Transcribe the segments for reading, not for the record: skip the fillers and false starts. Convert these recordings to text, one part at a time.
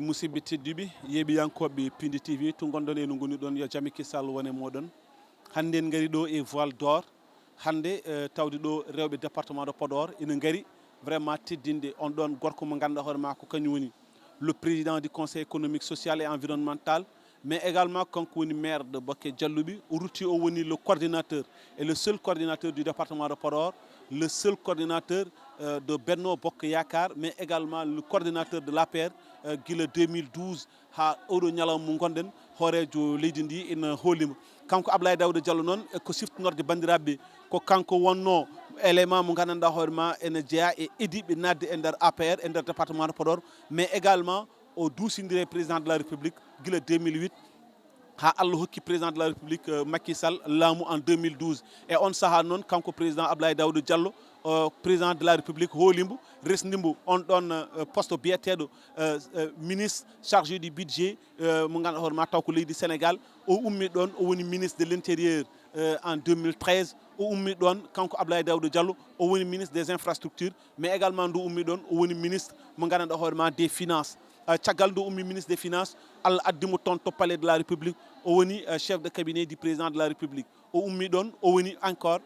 musidɓe tedduɓe yeeɓiyankoɓe Pindi TV to gonɗon eno goni ɗon yo Jami Kissal wone moɗon. Hande en gari ɗo e Voile d'Or. Hande tawde ɗo rewɓe département de Podor ina gari vraiment teddinde on ɗon gorko mo ganduɗa hoore ma ko kañum woni le président du conseil économique social et environnemental, mais également kanko woni maire de Bokke Dialluɓi. O rutti o woni le coordinateur et le seul coordinateur du département de Podor, le seul coordinateur de Benno Bokk Yakar, mais également le coordinateur de l'APR guila 2012 ha oɗo ñalawma mo gonɗen hoorejo leydi ndi ina hoolima. Kanko Ablaye Daouda Diallo noon ko siftonorde bandiraɓe ko kanko wonno élément mo gandanɗa hoore ma ene jeeya e idiɓe nadde e nder APR e nder département de Podor, mais également o duusindiri président de la République guila 2008 ha Allah hokki président de la République Macky Sall laamu en 2012 e on saaha noon kanko président Ablaye Daouda Diallo président de la République hoolimbo resdimbo on ɗon poste biyeteɗo ministre chargé du budget mo ganduɗa hoore ma taw ko leydi Sénégal. O ummi ɗon o woni ministre de l'intérieur en 2013. O ummi ɗon kanko Ablaye Daouda Diallo o woni ministre des infrastructures, mais également ndu ummi ɗon o woni ministre mo ganduɗa hoore ma des finances. Caggal ndu ummi ministre des finances Allah addimo toon to palais de la République o woni chef de cabinet du président de la République. O ummi ɗon o woni encore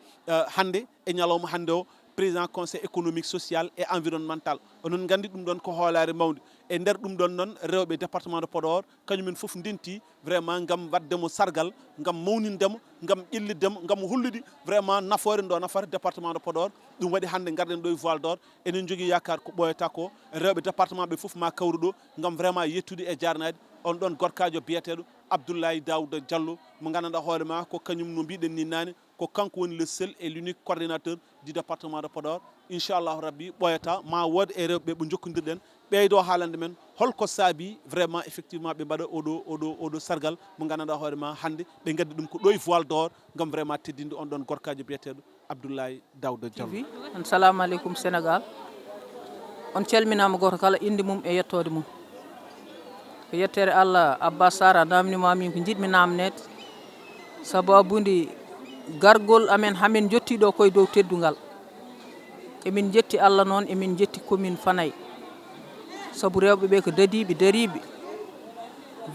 hande e ñalawma hande o président conseil économique social et environnemental. Onon gandi ɗum ɗon ko hoolare mawde e nder ɗum ɗon noon rewɓe département de Podor kañumen foof ndenti vraiment gam waddemo sargal, gam mawnindemo, gam ƴelliddemo, gam hollude vraiment nafoore ndo nafata département de Podor. Ɗum waɗi hande garɗen ɗo e Voile d'Or enen jogui yakar ko ɓoyata ko rewɓe département ɓe foof ma kawru ɗo gam vraiment yettude e jarnade on ɗon gorkajo biyeteɗo Abdoulaye Daouda Diallo mo gandanɗa hoore ma ko kañum no mbiɗen ni nane ko kanko woni le seul et l'unique coordinateur du département de Podor. Inchallahu rabbi ɓoyata ma wood e rewɓe ɓe jokkodirɗen ɓeydo haalande men holko saabi vraiment effectivement ɓe mbaɗa oɗo sargal mo gandanɗa hoore ma hande ɓe gaddi ɗum ko ɗo e Voile d'Or gam vraiment teddinde on ɗon gorkajo biyeteɗo Abdoulaye Daouda Diallo. Assalamu aleykum Sénégal. On calminama goto kala inde mum e yettode mum. Ko yettere Allah Abbas Sara namnima min ko jiɗmi namnede sababude gargol amen hamin jotti ɗo koye dow teddugal. Emin jetti Allah noon emin jetti commune Fanaye sabu rewɓe ɓe ko dadiɓe dariɓe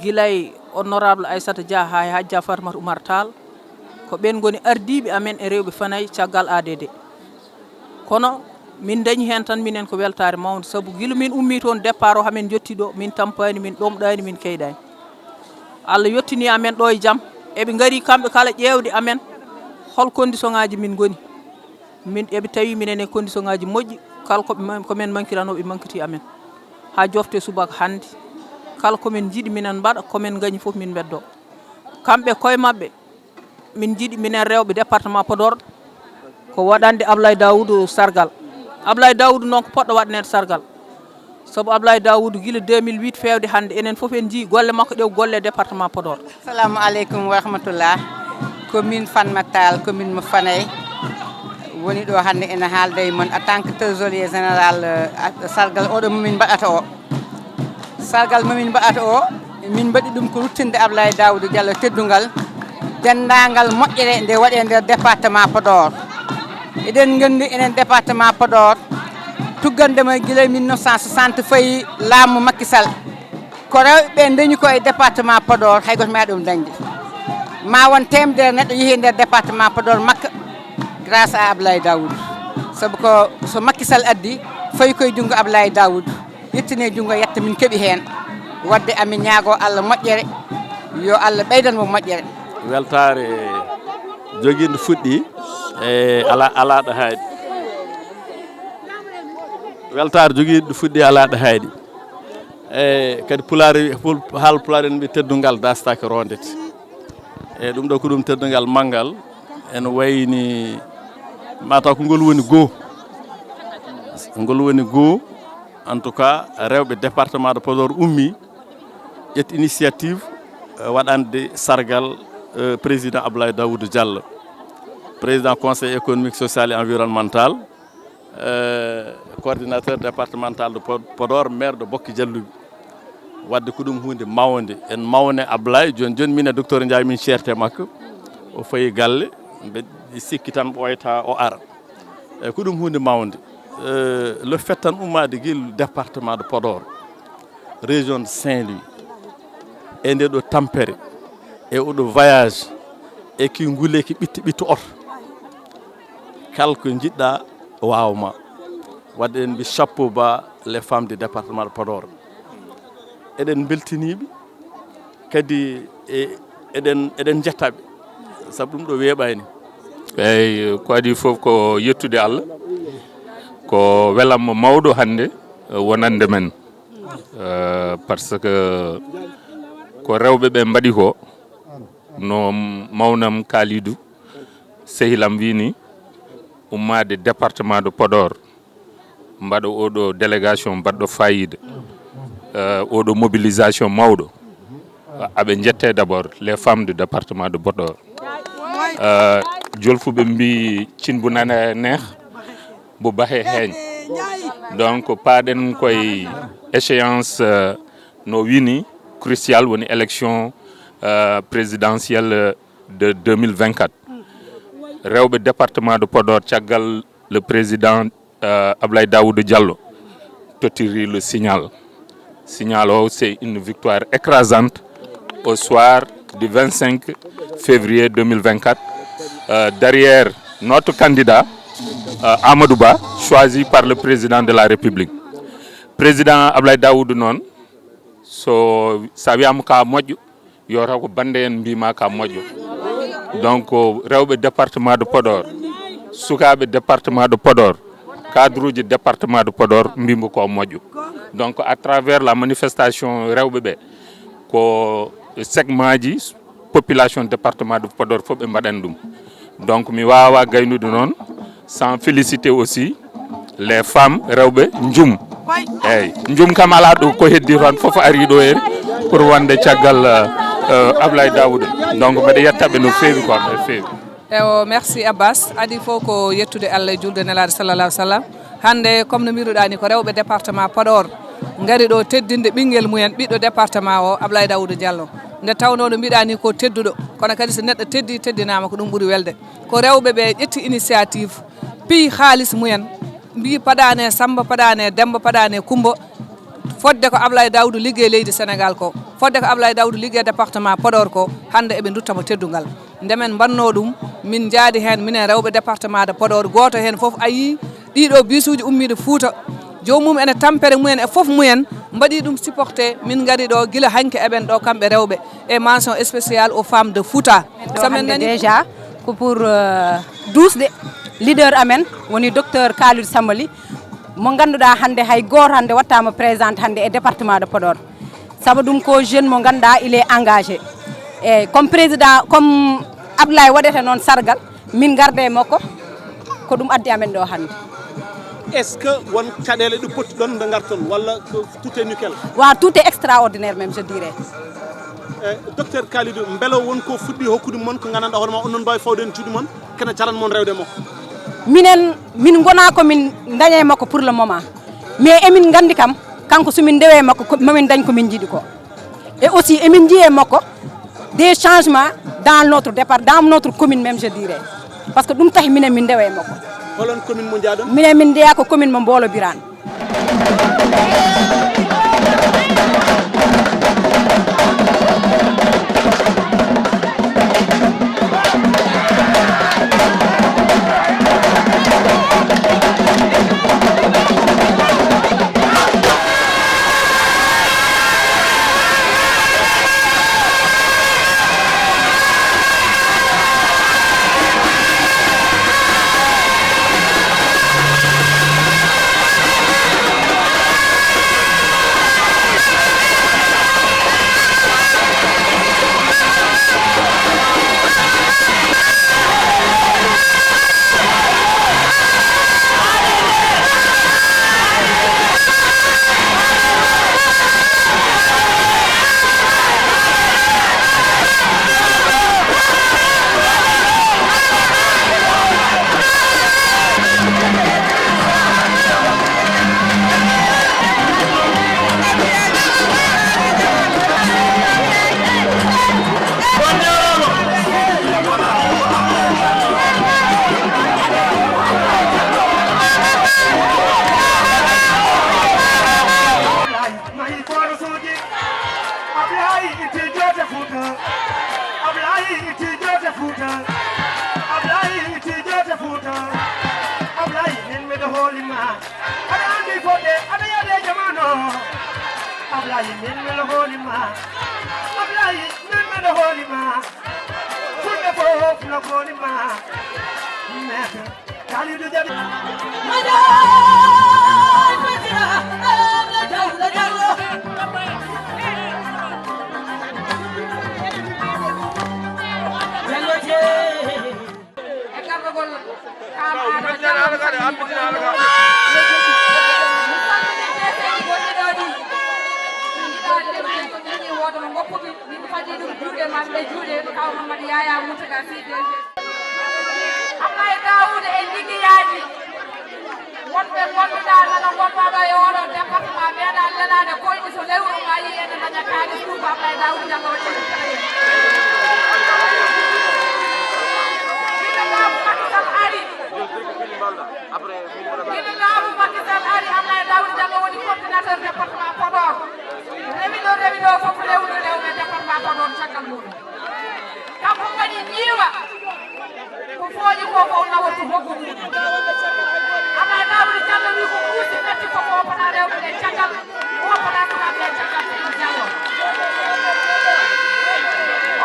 guilay honorable Aissata Dia ha Hajja Farmata Oumar Tall ko ɓen goni ardiɓe amen e rewɓe Fanaye caggal ADD. Kono min dañi hen tan minen ko weltare mawde sabu guila min ummi toon départ o hamin jotti ɗo min tampani min ɗomɗani min keydani. Allah yettini amen ɗo e jaam eɓe gari kamɓe kala ƴewde amen hol condition ngaji min goni min eɓe tawi minen e condition ngaji moƴƴi kala komin mankiranoɓe mankiti amen ha jofte subaka hande kala komin jiiɗi minen mbaɗa komin gañi foof min beddo kamɓe koye mabɓe min jiiɗi minen rewɓe département Podor ko waɗande Ablaye Daoudou sargal. Ablaye Daoudou noon ko poɗɗo waɗanede sargal sabu Ablaye Daoudou guila 2008 fewde hande enen foof en jii golle makko ɗew golle département Podor. Assalamu aleykum wa rahmatullah. Commune Fanmatal commune mo Fanaye woni ɗo hande ene haalda e mon en tant que trésorier général sargal oɗo momin mbaɗata o. Sargal momin mbaɗata o min mbaɗi ɗum ko ruttinde Ablaye Daoudou Diallo teddugal dendagal moƴƴere nde waɗe nder département Podor. Eɗen gandi enen département Podor tuggandema guila 1960 fayi laamu Macky Sall ko rewɓe dañi ko e département Podor hay goto meeɗa ɗum dañde ma won temedere neɗɗo yeehi nder département Podor makka grâce à Ablaye Daoudou sabu ko so Macky Sall addi fayi koye junggo Ablaye Daoudou yettine junggo yetta min keeɓi hen wadde amin ñaago Allah moƴƴere yo Allah ɓeydanmo moƴƴere. Weltare joguinde fuɗɗi e alaɗo hayɗi. Weltare joguiɗo fuɗɗi alaɗo hayɗi e kadi haal pulaar en mbi teddugal dastake rondete e ɗum ɗo ko ɗum teddugal manggal ene wayni mataw ko ngol woni goo ngol woni goo en tout cas rewɓe département de Podor ummi ƴetti initiative waɗande sargal président Ablaye Daoudou Diallo président conseil économique social et environnemental coordinateur départemental de Podor maire de Bokke Dialluɓi wadde ko ɗum hunde mawde en mawne Ablaye joni min e docteur Ndiaye min certe makko o fayi galle mbe sikki tan ɓoyta o ara eyyi ko ɗum hunde mawde le fait tan ummade guil département de Podor région de Saint-Louis e nde ɗo tampere e oɗo voyage e ki nguleki ɓitti oto kala ko jiɗɗa wawma wadde en mbi chapeau bas les femmes du département de Podor eɗen beltiniɓe kadi eɗen jettaɓe saabu ɗum ɗo weeɓani eyyi ko adi foof ko yettude Allah ko welamma mawɗo hande wonande men parce que ko rewɓe ɓe mbaɗi ko no mawnam Kalidou sehilam wini ummade département de Podor mbaɗa oɗo délégation mbaɗɗo fayida oɗo mobilisation mawɗo aɓe jette d'abord les femmes du département de Podor jolfuɓe mbi cinbu nana neex bo bahe heeñ donc paaɗen koye échéance no wini crucial woni élection présidentielle de 2024 rewɓe département de Podor caggal le président Ablaye Daouda Diallo totiri le signal o c'est une victoire écrasante au soir du 25 février 2024 derrière notre candidat Amadou Ba choisi par le président de la République président Ablaye Daouda noon so sa wiyama ka moƴƴo yo taw ko bande en mbima ka moƴƴo donc rewɓe département de Podor sukaɓe département de Podor cadre uji département de Podor mbimo ko moƴƴo donc à travers la manifestation rewɓe ɓe ko segment ji population département de Podor fof ɓe mbaɗani ɗum donc mi wawa gaynude noon sans féliciter aussi les femmes rewɓe njum eyyi njum kam ala ɗo ko heddi toon foof ari ɗo here pour wonde caggal Ablaye Daouda donc mbeɗa yettaɓe no feewi quoi no feewi ewo merci Abbas adi fof ko yettude Allah e julde nelaɗo sallallah sallam hande comme no mbiruɗani ko rewɓe département Podor gari ɗo teddinde ɓinguel mumen ɓiɗɗo département o Ablaye Daouda Diallo nde tawno no mbiɗani ko tedduɗo kono kadi so neɗɗo teddinama ko ɗum ɓuuri welde ko rewɓe ɓe ƴetti initiative piyi haalis mumen mbi paɗane Samba paɗane Demba paɗane Kumba fodde ko Ablaye Daouda ligguey leydi Sénégal ko fodde ko Ablaye Daouda ligguey département Podor ko hande eɓe duttamo teddugal ndemen banno ɗum min jaadi hen minen rewɓe département de Podor goto hen foof ayi ɗiɗo bisuji ummiɗo Fouta jomum ene tampere mumen e foof mumen mbaɗi ɗum supporté min gari ɗo guila hanke eɓen ɗo kamɓe rewɓe et mention spéciale aux femmes de Fouta samen nani déjà ko pour dusde leader amen woni docteur Kalidou Sambali mo ganduɗa hande hay goto hande wattama présente hande e département de Podor saabu ɗum ko jeune mo ganduɗa il est engagé e comme président comme Ablaye waɗete noon sargal min garde e makko ko ɗum addi amen ɗo hande est ce que won caɗele ɗo poti ɗon nde garton walla tout est nickel wa tout est extraordinaire même je dirais docteur Kalidou beelo wonko fuɗɗi hokkude mon ko gandanɗa hoorema onon mbawi fawde en cuuɗi mon kene jaran mon rewde makko min gona komin dañe makko pour le moment mais emin gandi kam kanko somin ndewe makko momin dañ komin jiiɗi ko et aussi emin jiiye makko des changements dans notre départ dans notre commune même je dirais parce que ɗum tahi minen min ndewe makko holon commune mo jaaɗon minen min ndeya ko commune mo Mbolo Birane Ablaye iti jote Fouta Ablaye iti jote Fouta Ablaye iti jote Fouta Ablaye nen me do holima ada andi fode ada yade jamano Ablaye nen me do holima Ablaye nen me do holima fulbe fof no holima meka kali do jabi Ablaye Daouda e liggeyaji wonɓe gonduɗa nana gonɗaɗo e oɗo département meeɗa lelade koyɗi so lewru ma yi ene daña kalis ɗum ko Ablaye Daouda Diallo waɗi laamu Macky Sall ari Ablaye Daouda Diallo woni coordinateur département Podor rewi ɗo fof rewɓe département Podor caggal muɗum kanko waɗi ƴiiwa ko fooji ko fof nawatu hokku muɗum Ablaye Daouda Diallo wi ko kuusi metti ko wopata rewɓe ɗe caggal wopata sukaɓe ɗe caggal Seydou Diallo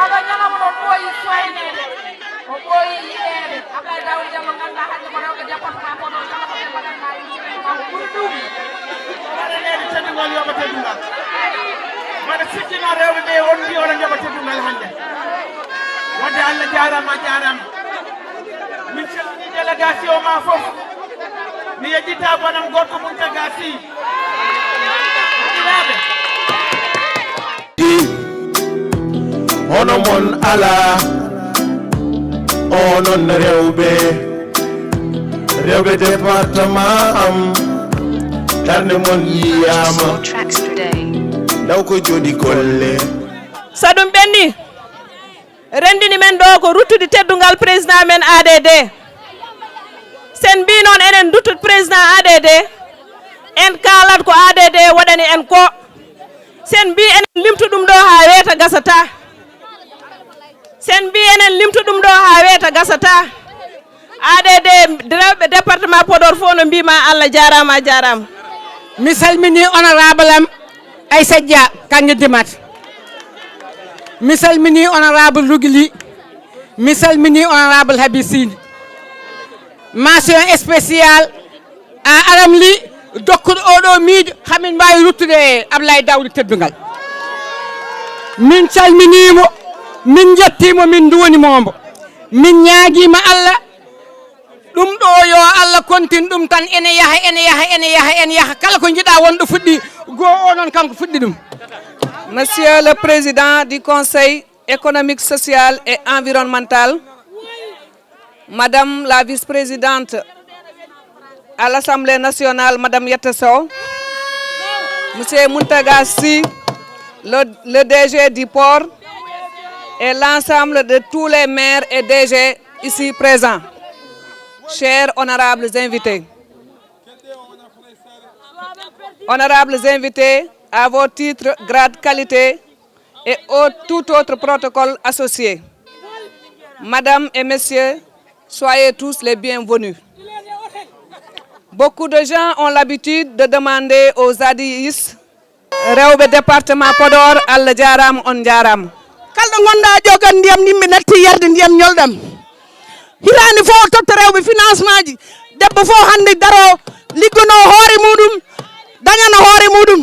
oɗo ñalawma ɗon ɓooyi soynede o ɓooyi yiɗede Ablaye Daouda Diallo ganduɗa hande ko rewɓe département Podor kala ko ɓe mbaɗatma ma ko ɓuri ɗum waɗanede teddugol yoɓa teddungal mbaɗa sikkino rewɓe ɓe on mbi oɗon yoɓa teddungal hande wadde Allah jarama jarama min calmini délégation ma fof mi yejjita bonam gorko Mountaga Sy ɗiraɓe hono mon ala onon rewɓe département am darde mon yiyama daw ko jooɗi golle so ɗum ɓenni rendini men ɗo ko ruttude teddungal président men ADD sen mbi noon enen duttut président ADD en kalat ko ADD waɗani en ko sen mbi enen limtu ɗum ɗo ha weeta gasata sen mbi enen limtu ɗum ɗo ha weeta gasata ADD rewɓe département Podor fof no mbima Allah jarama a jarama mi salmini honorable am Aïssa Dia kanŋe Dimat mi salmini honorable Rougui mi salmini honorable Habib Sy mention spéciale a Aram Ly dokkuɗo oɗo miijo hamin mbawi ruttude Ablaye Daouda teddungal min calminimo min jettimo min duwonimomo min ñaaguima Allah ɗum ɗo yo Allah continue ɗum tan ene yaha kala ko jiiɗa wonɗo fuɗɗi goo onon kanko fuɗɗi ɗum. Monsieur le Président du Conseil économique, social et environnemental, Madame la Vice-présidente à l'Assemblée nationale, Madame Yetta Sow, Monsieur Mountaga Sy, le DG du port et l'ensemble de tous les maires et DG ici présents, chers honorables invités. Honorables invités, à vos titres, grades, qualités et tout autre protocole associé. Madame et messieurs, soyez tous les bienvenus. Beaucoup de gens ont l'habitude de demander aux ADIS, rewɓe département Podor, Allah jarama on jarama. Kalɗo gonɗa jogan ndiyam yimɓe natti yarde ndiyam ñolɗam. Hitande fof totta rewɓe financement ji, debbo fof hande daro liggono hoore muɗum, dañana hoore muɗum.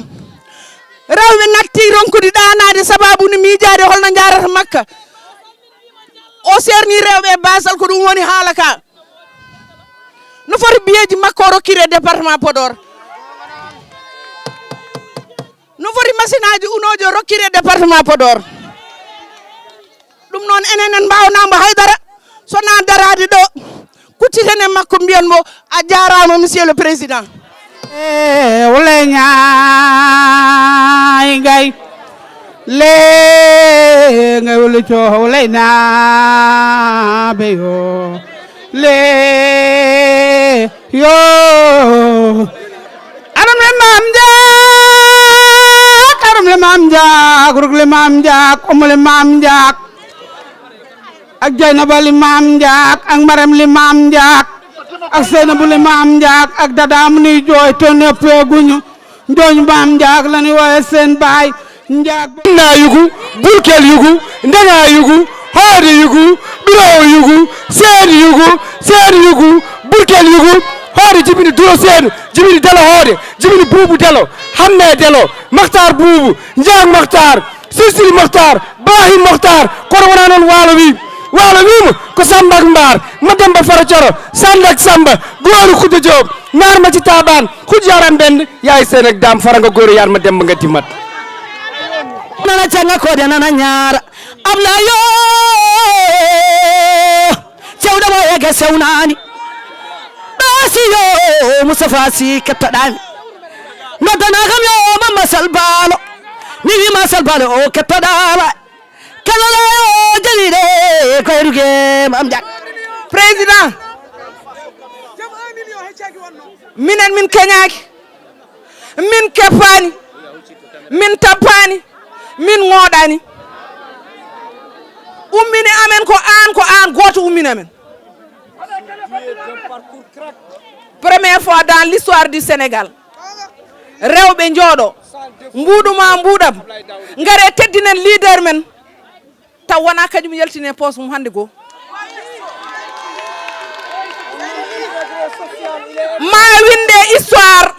Rewɓe natti ronkude ɗanade sababude miijade holno jarata makka. O serni rewɓe basal ko ɗum woni haala ka. No foti biyeji makko o rokkire département Podor. No foti machine aji unoji o rokkire département Podor. Ɗum noon enen en mbawnamo haydara sona darade ɗo kucciten e makko mbiyan mo a jarama monsieur le président. Wole ñaay gay le ngay wole co wole na be yo le yo aram mam ja borom Limam Ndiak rug Limam Ndiak Limam Ndiak ak Jaynaba Limam Ndiak ak Maram Limam Ndiak ak Seynabu Limam Ndiak ak Dadaam nuy jooy to neppeeguñu njooñ Maam Ndiak la ñuy wooye seen baay Ndiak na yugu burkel yugu ndanga yugu hoore yugu biro yugu seen yugu burkel yugu hoore jibini duro seedu jibini delo hoore jibini buubu delo hamme delo Makhtar buubu Ndiak Makhtar Sisiri Makhtar Bahim Makhtar kono wona noon waalo wima ko Samba ak Mbar Mademba Fara Coro Sanda ak Samba gooru Khoudia Diop naar ma ci taabaan Khoudia yaram benn yaay seen ak daam faranga góoru yaar ma demba nga timat nana canga ko de nana ñaara Ablayo cewda mo yege sewnani basi yo Moustapha Sy kettoɗami noddana kam yo Mama Salbalo mi wima Salbalo o kettoɗama kala yo jalide koyruge Mame Ndiak président minen min keñaki min keppani min tappani min ngoɗani ummini amen ko an goto ummini amen première fois dans l'histoire du Sénégal rewɓe jooɗo mbuɗuma mbuɗam ngare teddinen leader men taw wona kañum yaltine poste mum hande goo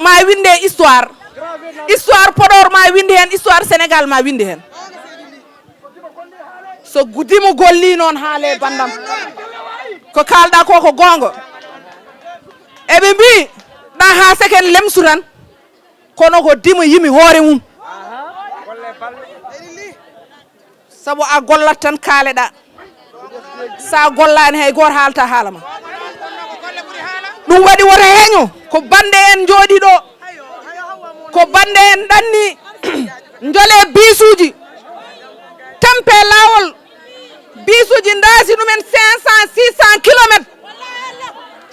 ma winde histoire Podor ma winde hen histoire Sénégal ma winde hen so guddimo golli noon haale bandam ko kalɗa ko ko gonga eɓe mbi ɗa ha seken lemsu tan kono ko dima yimi hoore mum sabu a gollat tan kaaleɗa sa gollani hay goto haalta haalama ɗum waɗi woto heeño ko bande en jooɗi ɗo ko bande en ɗanni jole bisuji tampe lawol bisuji daasi ɗumen 500 600 kilométres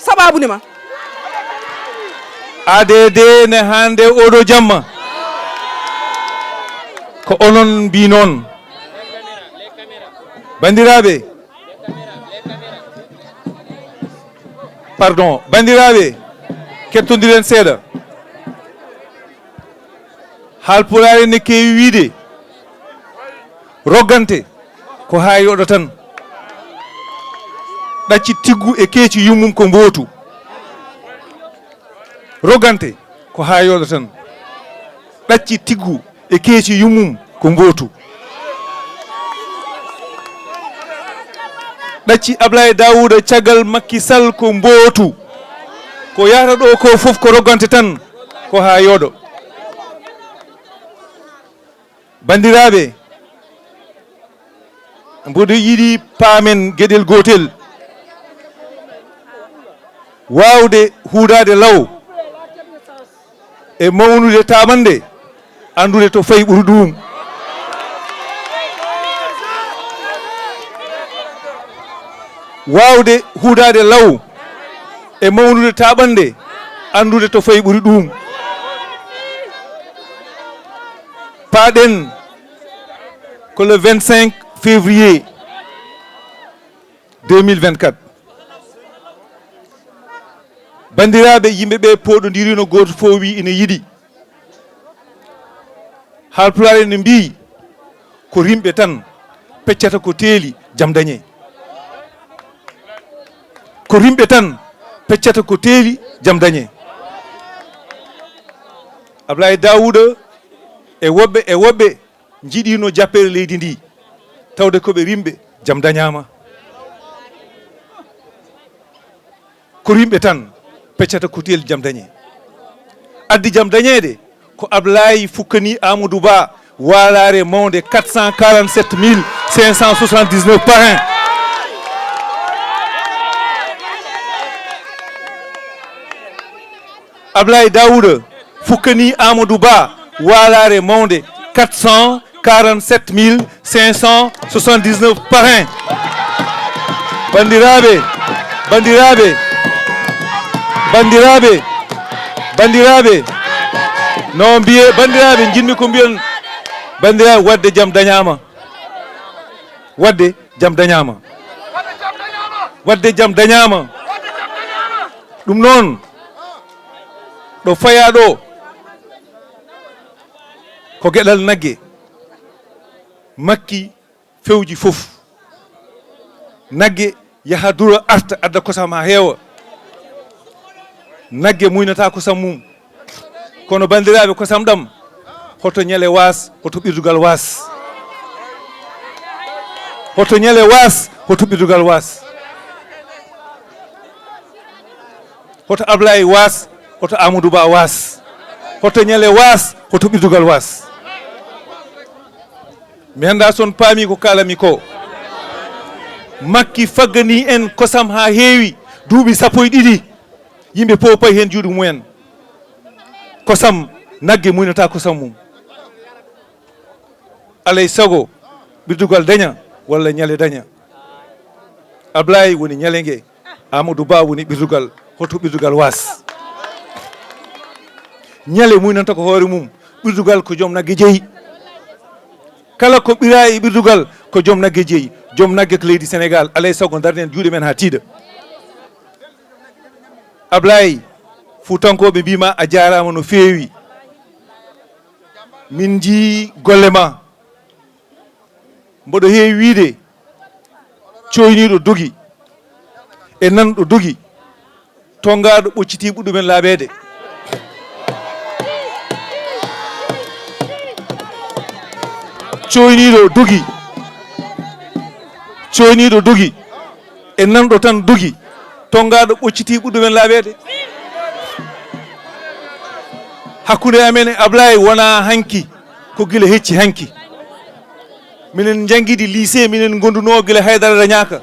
sababuni ma ADD ne hande oɗo jamma ko onon mbi noon bandiraɓe pardon bandiraɓe kettodiren seeɗa haalpulaare ne keewi wiide roggante ko ha yoɗo tan ɗacci tiggu e keeci yummum ko mbootu roggante ko ha yoɗo tan ɗacci tiggu e keeci yummum ko mbootu ɗacci Ablaye Dawouda caggal Macky Sall ko mbootu ko yahata ɗo ko fof ko roggante tan ko ha yoɗo bandiraɓe mboɗo yiɗi paamen gueɗel gotel wawde huudade law e mawnude tamande andude to fayi ɓuri ɗum wawde huudade law e mawnude taɓande andude to fayi ɓuri ɗum paaɗen ko le 25 février 2024 bandiraɓe yimɓeɓe poɗodirino goto fof wi ina yiiɗi haalpulaar ne mbi ko rimɓe tan peccata ko teeli jaam dañe ko rimɓe tan peccata ko teeli jaam dañe Ablaye Dawouda e woɓɓe jiiɗino jappere leydi ndi tawde koɓe rimɓe jaam dañama ko rimɓe tan peccata ko teeli jaam dañe addi jaam dañede ko Ablaye fukkani Amadou Ba walare mawde 447 579 parrain Ablaye Dawouda fukkani Amadou Ba walare mawde 447 579 parrain bandiraɓe no mbiye bandiraɓe jinmi ko mbiyon bandiraɓe wadde jaam dañama wadde jaam dañama wadde jaam dañama ɗum noon ɗo faya ɗo ko gueɗal nagge makki fewji fof nagge yaha dura arta adda kosam ha heewa nagge muynata kosam mum kono bandiraɓe kosam ɗam hoto ñale was hoto ɓirdugal was hoto ñale was hoto ɓirdugal was hoto Ablaye was hoto Amadou Ba was hoto ñale was hoto ɓirdugal was mi anda son paami ko kalami ko makki faggani en kosam ha heewi duuɓi 12 yimɓe fof payi hen juuɗe mumen kosam nagge muynata kosam mum alay sago ɓirdugal daña walla ñale daña Ablaye woni ñale nge Amadou Ba woni ɓirdugal hoto ɓirdugal was ñale muynanta ko hoore mum ɓirdugal ko joom nagge jeeyi kala ko ɓira e ɓirdugal ko joom nagge jeeyi joom nagge ko leydi Sénégal alay sago darden juuɗe men ha tiiɗa Ablaye Fuutankoɓe mbima a jarama no feewi min jii golle ma mboɗo heewi wiide coyniɗo dogi e nanɗo dogi tongaɗo ɓocciti ɓuɗɗumen laaɓede coyniɗo dogi e nanɗo tan dogi tongaɗo ɓocciti ɓuɗɗumen laaɓede hakkude amen e Ablaye wona hanki ko gila hecci hanki minen jangguidi lycée minen gonduno gila Haydara Dañaka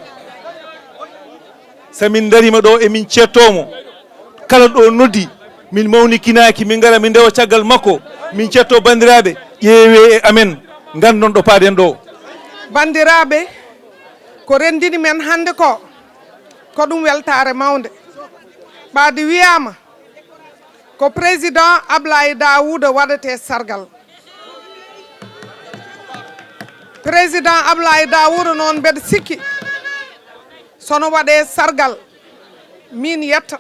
samin darima ɗo emin cettomo kala ɗo noddi min mawnikinaki min gara min dewa caggal makko min cetto bandiraɓe ƴeewe e amen gandon ɗo paaden ɗo bandiraɓe ko rendini men hande ko ɗum weltare mawde ɓaade wiyama ko président Ablaye Daouda waɗate sargal président Ablaye Daouda noon mbeɗa sikki sono waɗe sargal min yetta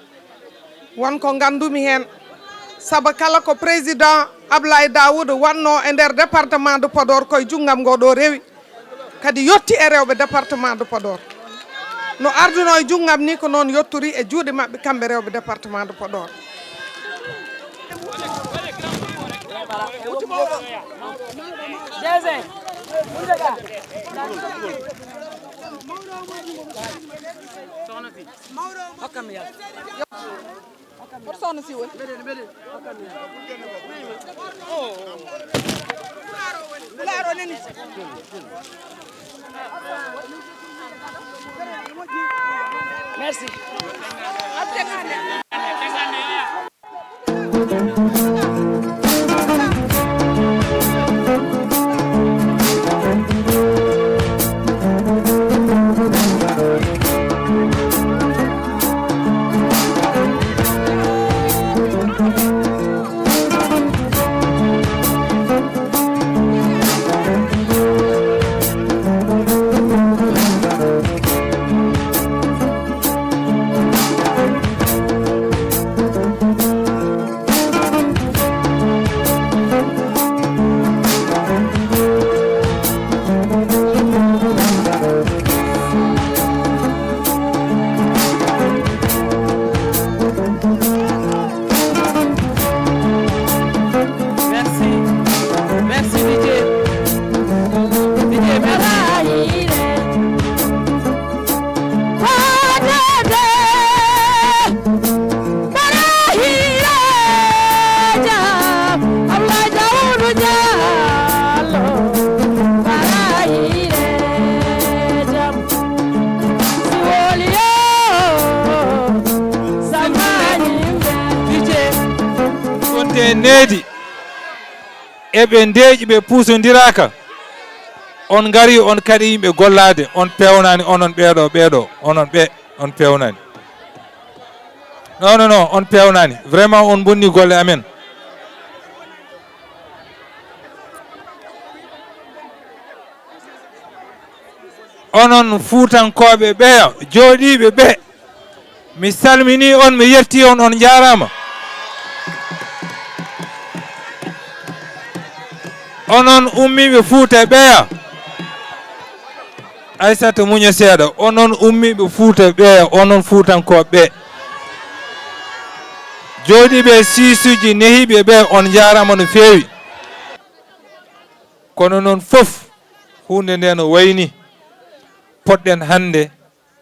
wonko gandumi hen saabu kala ko président Ablaye Daouda wanno e nder département de Podor koye junggam ngo ɗo rewi kadi yetti e rewɓe département de Podor no arduno e junggam ni ko noon yettori e juuɗe mabɓe kamɓe rewɓe département de Podor Merci. needi eɓe ndeeƴi ɓe puusodiraka on ngari on kadi yimɓe gollade on pewnani onon ɓeɗo onon ɓe on pewnani non on pewnani vraiment on bonni golle amen onon fuutankoɓe ɓeya jooɗiɓe ɓe mi salmini on mi yetti on on jarama onon ummiɓe Fuuta ɓeya Aissata muña seeɗa onon ummiɓe Fuuta ɓeya onon fuutankoɓe ɓe jooɗiɓe siisuji nehiɓe ɓe on jarama no feewi kono noon fof hunde nde no wayni poɗɗen hande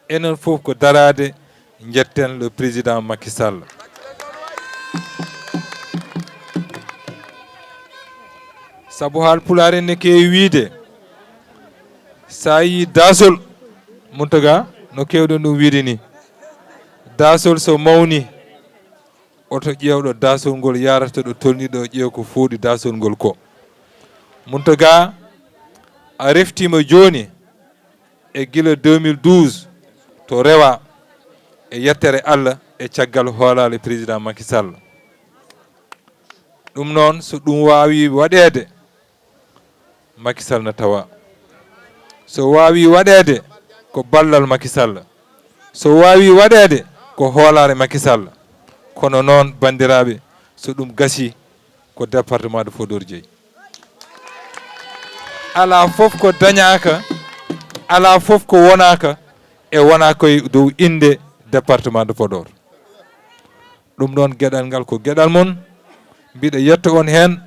enen fof ko darade jetten le président Macky Sall sabu haal pulaar ne keewi wiide sa yi dasol Mountaga no kewɗen ɗum wiide ni dasol so mawni oto ƴeewɗo dasol ngol yarata ɗo tolniɗo ƴeew ko fooɗi dasol ngol ko Mountaga a reftima joni e gila 2012 to rewa e yettere Allah e caggal hoolare président Macky Sall ɗum noon so ɗum wawi waɗede Macky Sall na tawa so wawi waɗede ko ballal Macky Sall so wawi waɗede ko hoolare Macky Sall kono noon bandiraɓe so ɗum gasi ko département de Podor jeeyi ala fof ko dañaka ala fof ko wonaka e wona koye dow inde département de Podor ɗum ɗon gueɗal ngal ko gueɗal mon mbiɗa yetta on hen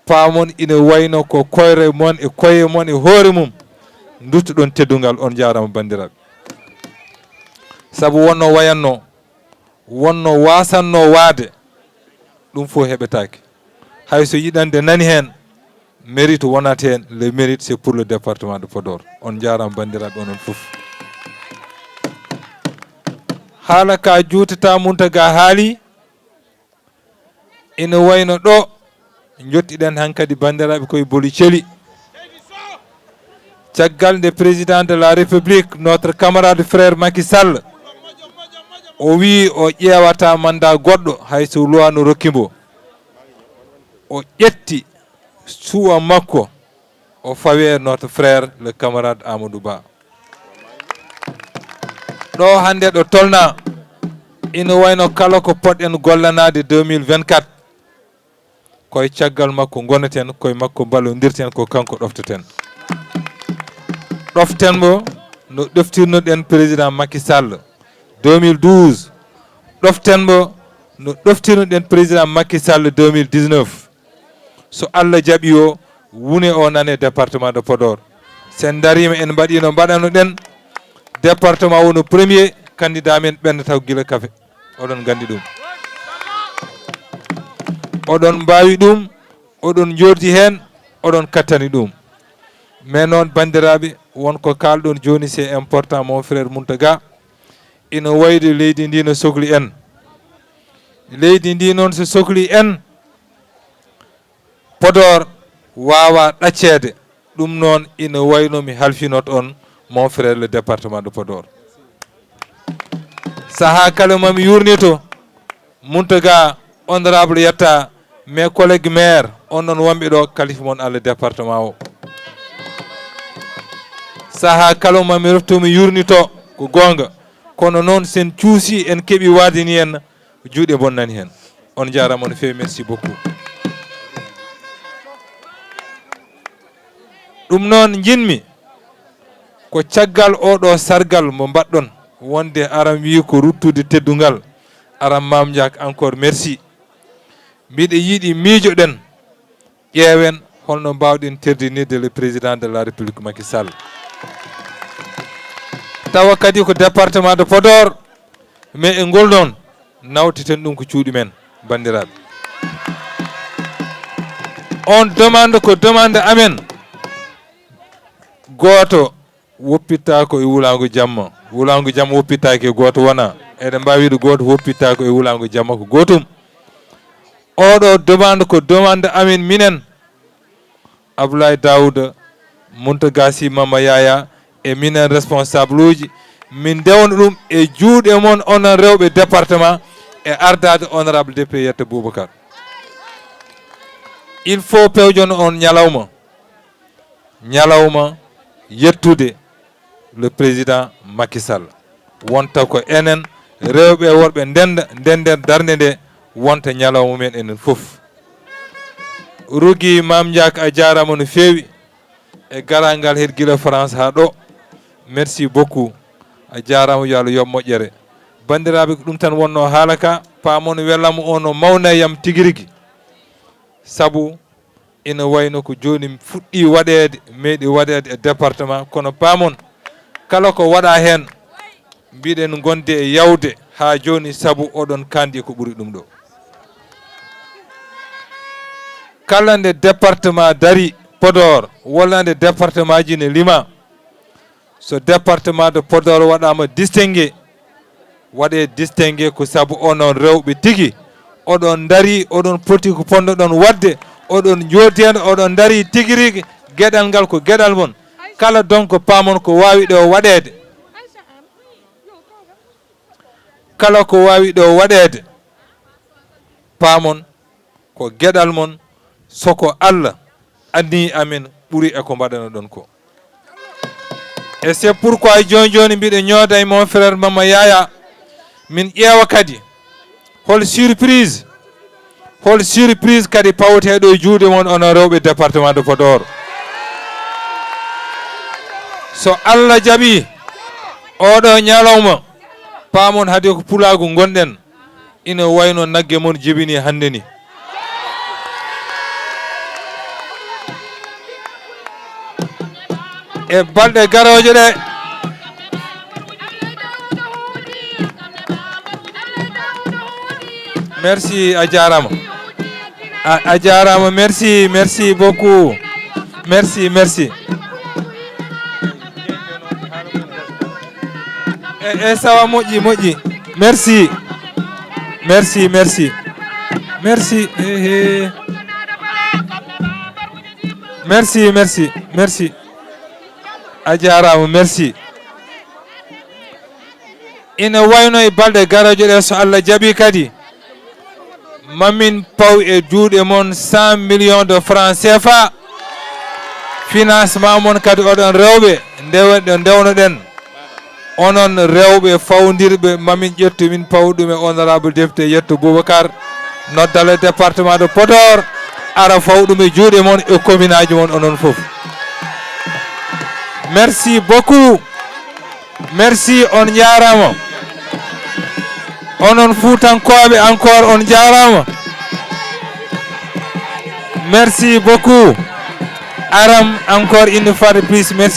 paamon ina wayno ko koyre mon e koye mon e hoore mum duttoɗon teddugal on jarama bandiraɓe saabu wonno wayanno wonno wasanno waade ɗum fof heɓetake hayso yiɗande nani hen mérite wonat hen le mérite c'est pour le département de Podor on jarama bandiraɓe onon fof haala ka juutata Mountaga haali ina wayno ɗo jottiɗen hankkadi bandiraɓe koye boli celi caggal nde président de la république notre camarade frère Macky Sall o wi o ƴeewata mandat goɗɗo hayso loi no rokkimo o ƴetti suwa makko o fawe notre frère le camarade Amadou Ba ɗo hande ɗo tolna ina wayno kala ko poɗɗen gollanade 2024 koye caggal makko gonaten koye makko ballodirten ko kanko ɗofteten ɗoftenmo no ɗoftirnoɗen président Macky Sall 2012 ɗoftenmo no ɗoftirnoɗen président Macky Sall 2019 so Allah jaaɓi o wune o nane département de Podor sen darima en mbaɗino mbaɗanoɗen département wono premier candidat men ɓennata guila kafe oɗon gandi ɗum oɗon mbawi ɗum oɗon jordi hen oɗon kattani ɗum mais noon bandiraɓe wonko kalɗon joni c'est important mon frère Mountaga ina wayde leydi ndi no sohli en leydi ndi noon so sohli en Podor wawa ɗaccede ɗum noon ina wayno mi halfinot on mon frère le département de Podor saaha kala mami yurnito Mountaga honorable yetta mes collègues maire on noon wonɓe ɗo kalifa mon Allah département o saaha kala mami reftomi yurnito ko gonga kono noon sen cuusi en keeɓi wadini en juuɗe bonnani hen on jarama no fewi merci beaucoup ɗum noon jinmi ko caggal oɗo sargal mo mbaɗɗon wonde aram wi ko ruttude teddugal aram Mame Diack encore merci mbiɗa yiiɗi miijoɗen ƴeewen holno mbawɗen terdinirde le président de la république Macky Sall tawa kadi ko département de Podor mais e ngol noon nawteten ɗum ko cuuɗi men bandiraɓe on demande ko demande amen goto woppittako e wuulago jamma woppittaki e goto wona eɗen mbawiɗo goto woppittako e wuulago jamma ko gotum oɗo demande ko demande amen minen Abdoulaye Daouda Mountaga Sy Mama Yaya e minen responsable uji min dewna ɗum e juuɗe mon onon rewɓe département e ardade honorable député Yetta Boubacar il faut pewjon on ñalawma yettude le président Macky Sall wonta ko enen rewɓe e worɓe ndender darde nde wonta ñalawma men enen fof. Rougui Mame Diack a jarama no fewi e garal ngal heed gila France ha ɗo. Merci beaucoup a jarama yo Allah yob moƴƴere. Bandiraɓe ko ɗum tan wonno haala ka paamon welama ono mawna yam tigui rigui saabu ina wayno ko joni fuɗɗi waɗede meeɗi waɗede e département kono paamon kala ko waɗa hen mbiɗen gonde e yawde ha joni saabu oɗon kandi ko ɓuuri ɗum ɗo. Kala nde département dari Podor walla nde département ji ne lima so département de Podor waɗama distingué waɗe distingué ko saabu onon rewɓe tigui oɗon dari oɗon poti ko ponnoɗon wadde oɗon joteno oɗon dari tigui rigui gueɗal ngal ko gueɗal mon kala donc paamon ko wawi ɗo waɗede kala ko wawi ɗo waɗede paamon ko gueɗal mon soko Allah anni amen ɓuuri e ko mbaɗano ɗon ko. Et c'est pourquoi joni mbiɗo ñooda e mon frère Mama Yaya min ƴeewa kadi hol surprise kadi pawteɗo e juuɗe mon onon rewɓe département de Podor. So Allah jaaɓi oɗo ñalawma paamon haade ko pulagu gonɗen ina wayno nagge mon jibini hande ni. E balɗe garoje ɗe merci a jarama a jarama merci beaucoup merci e sawa moƴƴi merci a jarama merci. Ina wayno e balɗe garoje ɗe so Allah jaaɓi kadi mamin paw e juuɗe mon 100 millions de francs CFA financement mon kadi oɗon rewɓe ndewnoɗen onon rewɓe fawdirɓe mamin ƴettu min pawɗum e honorable député Yetto Boubacar noddal e département de Podor ara fawɗum e juuɗe mon e commune aji mon onon fof. Merci beaucoup merci on jarama onon Fuutankoɓe encore on jarama merci beaucoup aram encore une fois de plus merci